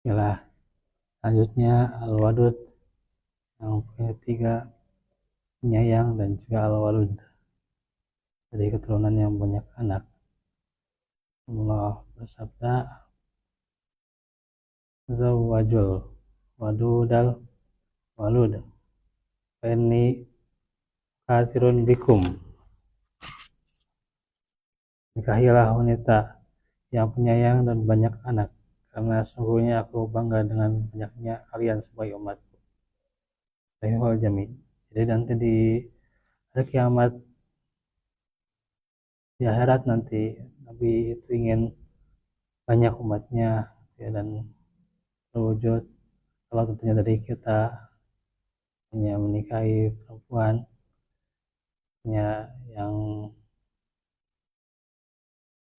Yalah, selanjutnya Al-Wadud yang punya tiga, penyayang dan juga Al-Walud dari keturunan yang banyak anak. Allah bersabda, Zawwajul wadudal walud ini kasirun bikum, nikahilah wanita yang penyayang dan banyak anak, karena sungguhnya aku bangga dengan banyaknya kalian sebagai umat. Sahihul Jami. Jadi nanti di hari kiamat, di akhirat nanti, Nabi itu ingin banyak umatnya ya, dan terwujud kalau tentunya dari kita hanya menikahi perempuan hanya yang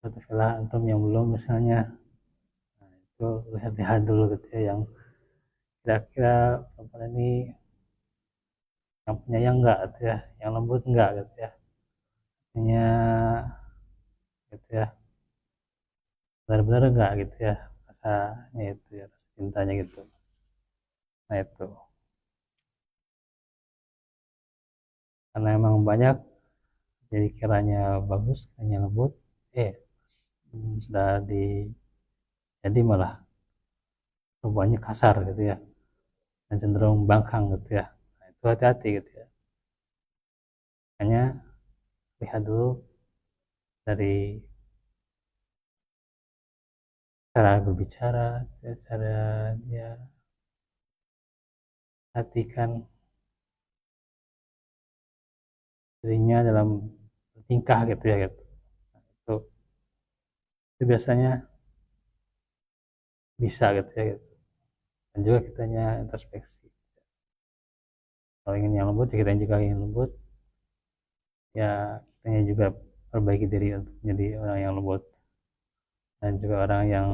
katakanlah antum yang belum misalnya, nah, itu lihat-lihat dulu gitu ya, yang kira-kira perempuan ini yang penyayang enggak gitu ya, yang lembut enggak gitu ya, hanya gitu ya, benar-benar enggak gitu ya rasanya, itu ya rasa cintanya gitu. Nah itu karena emang banyak, jadi kiranya bagus, kiranya lembut, eh sudah jadi malah banyak kasar gitu ya, dan cenderung bangkang gitu ya. Nah, itu hati-hati gitu ya, hanya lihat dulu dari cara berbicara, cara dia hatikan dirinya dalam tingkah gitu ya gitu. Nah, itu biasanya bisa gitu ya gitu. Dan juga kitanya introspeksi, kalau ingin yang lembut ya kita juga ingin lembut ya, kitanya juga perbaiki diri untuk menjadi orang yang lembut dan juga orang yang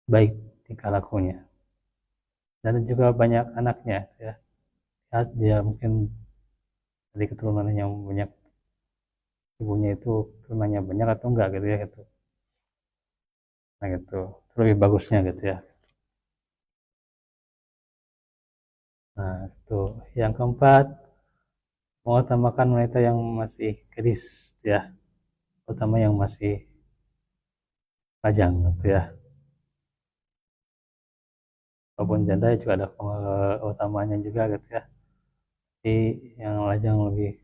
baik tingkah lakunya. Dan juga banyak anaknya ya, lihat dia mungkin dari keturunan yang banyak, ibunya itu keturunannya banyak atau enggak gitu ya gitu. Nah gitu, itu lebih bagusnya gitu ya. Nah itu yang keempat, mengutamakan wanita yang masih gadis ya, terutama yang masih pajang gitu ya. Walaupun janda juga ada keutamanya juga gitu ya, tapi yang lajang lebih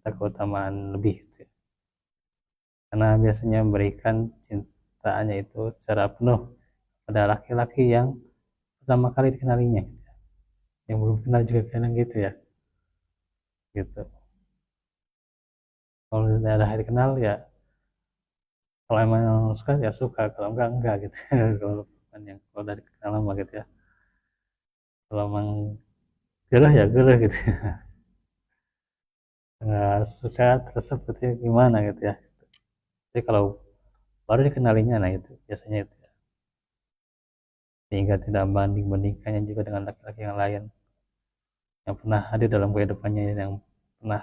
ada keutamaan lebih gitu ya. Karena biasanya memberikan cintaannya itu secara penuh pada laki-laki yang pertama kali dikenalinya gitu ya. Yang belum kenal juga kadang gitu ya gitu. Kalau sudah hari kenal ya, kalau emang suka ya suka, kalau enggak gitu. Kalau yang kalau dari kenal lama gitu ya, kalau emang gerah ya gerah gitu ya. Nggak suka terus seperti gimana gitu ya. Jadi kalau baru dikenalinya, nah itu biasanya itu ya. Sehingga tidak banding-bandingkannya juga dengan laki-laki yang lain yang pernah hadir dalam kehidupannya, yang pernah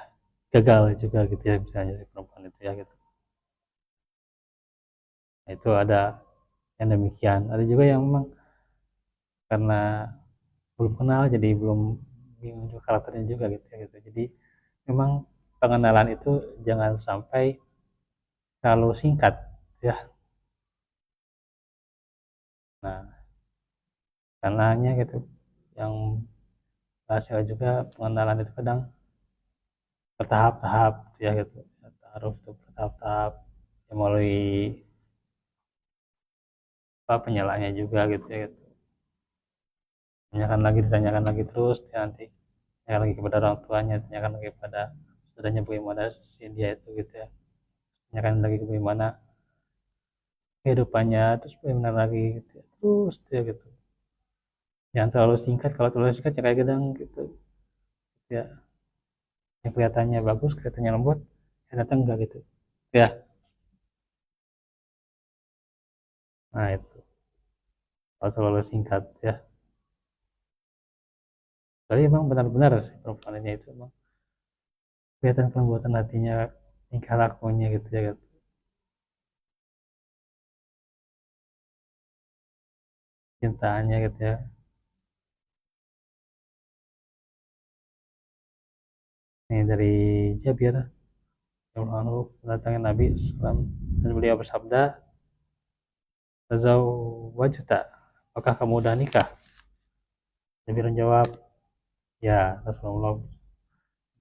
gagal juga gitu ya, misalnya si perempuan itu ya gitu. Nah, itu ada yang demikian, ada juga yang memang karena belum kenal jadi belum bingung juga karakternya juga gitu ya gitu. Jadi memang pengenalan itu jangan sampai terlalu singkat ya. Nah karenanya gitu, yang hasil juga pengenalan itu kadang bertahap-tahap ya gitu, harus tuh bertahap-tahap ya, melalui apa penyalahannya juga gitu ya gitu. Tanyakan lagi, ditanyakan lagi terus ya, nanti tanyakan lagi kepada orang tuanya, tanyakan lagi kepada saudaranya bagaimana si dia itu gitu ya, tanyakan lagi bagaimana kehidupannya, terus bagaimana lagi gitu ya, terus ya gitu. Jangan terlalu singkat, kalau terlalu singkat ya kayak gedang gitu ya, yang kelihatannya bagus, kelihatannya lembut, ternyata enggak gitu ya. Nah itu kalau terlalu singkat ya, tapi emang benar-benar perempuan ini itu emang kelihatan kelembutan hatinya, tingkah lakunya gitu ya gitu. cintaannya gitu ya. Ini dari Jabir radhiyallahu anhu mendatangi Nabi SAW dan beliau bersabda, "Tazawwajta, apakah kamu udah nikah?" Nabi menjawab, "Ya." Rasulullah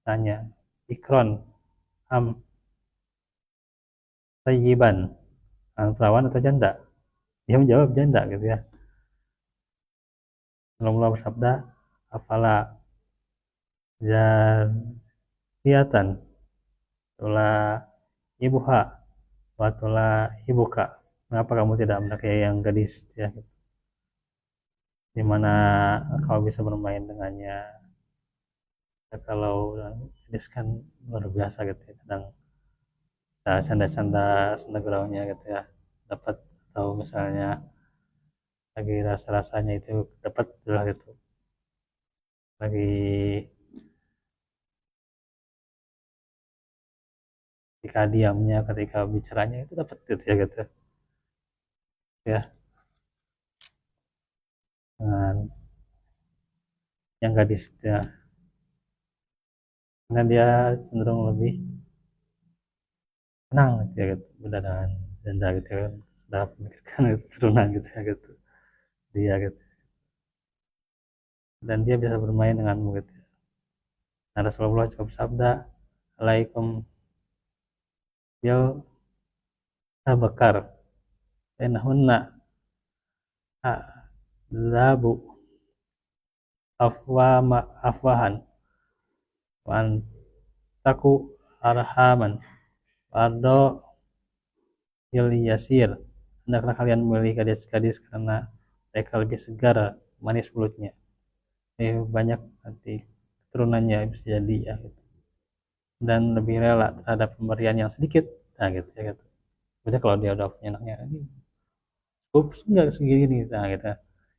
tanya, "Ikron am tayyiban?" Perawan atau janda? Dia menjawab janda gitu ya. Rasulullah bersabda, "Afala zariyatan tula ibuha wa tula ibuka." Mengapa kamu tidak menikahi yang gadis ya? Dimana kau bisa bermain dengannya. Ya, kalau gadis kan luar biasa gitu ya. Kadang canda-canda senda guraunya gitu ya dapat, atau misalnya lagi rasa-rasanya itu dapat lah gitu, lagi ketika diamnya, ketika bicaranya itu dapat gitu ya gitu ya. Dengan yang gadis ya, karena dia cenderung lebih tenang gitu ya gitu, beda dengan janda gitu kan, sudah memikirkan itu turunan gitu ya gitu dia gitu, dan dia bisa bermain denganmu gitu. Nah, Rasulullah juga bersabda, "Alaikum bil abakar, enahunna labu afwahan wa taku arhaman ardo yasir." Hendaklah kalian memilih gadis-gadis karena mereka lebih segar manis mulutnya. Banyak nanti keturunannya bisa jadi ya gitu. Dan lebih rela terhadap pemberian yang sedikit. Nah gitu ya gitu. Beda kalau dia udah punya anaknya, ini ups enggak segini, nah gitu.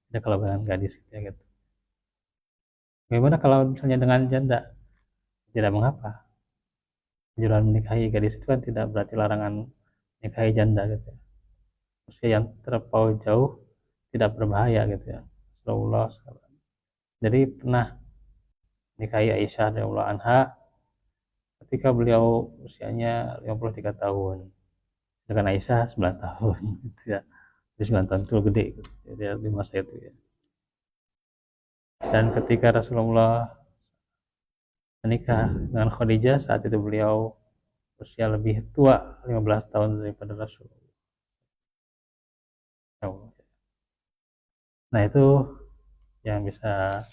Beda kalau dengan gadis gitu ya gitu. Bagaimana kalau misalnya dengan janda? Tidak mengapa. Anjuran menikahi gadis itu kan tidak berarti larangan menikahi janda gitu ya. Usia yang terpaut jauh tidak berbahaya gitu ya. Rasulullah SAW. Jadi pernah nikahi Aisyah radhiyallahu anha ketika beliau usianya 53 tahun. Dengan Aisyah 9 tahun gitu ya. Jadi 9 tahun itu gede gitu. Jadi di masa itu ya. Dan ketika Rasulullah menikah dengan Khadijah, saat itu beliau usia lebih tua 15 tahun daripada Rasulullah. Nah itu yang bisa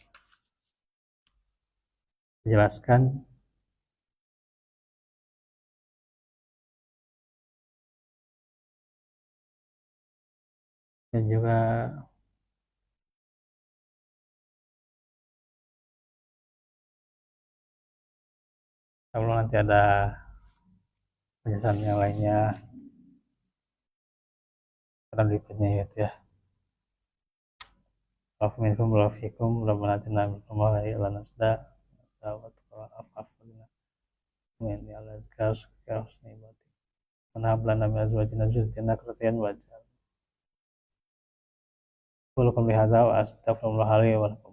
dijelaskan. Dan juga kalau nanti ada penjelasan yang lainnya pada berikutnya ya. Wa'alaikum warahmatullahi wabarakatuh. Rabbana atina fid dunya hasanah wa qina adzabannar. Amin ya Allah. Sekarang husni ibadati. Wa hab lana min azwajina wa dhurriyyatina qurrata a'yun waj'alna. Qul qawli hadza wa astaghfirullah li wa lakum.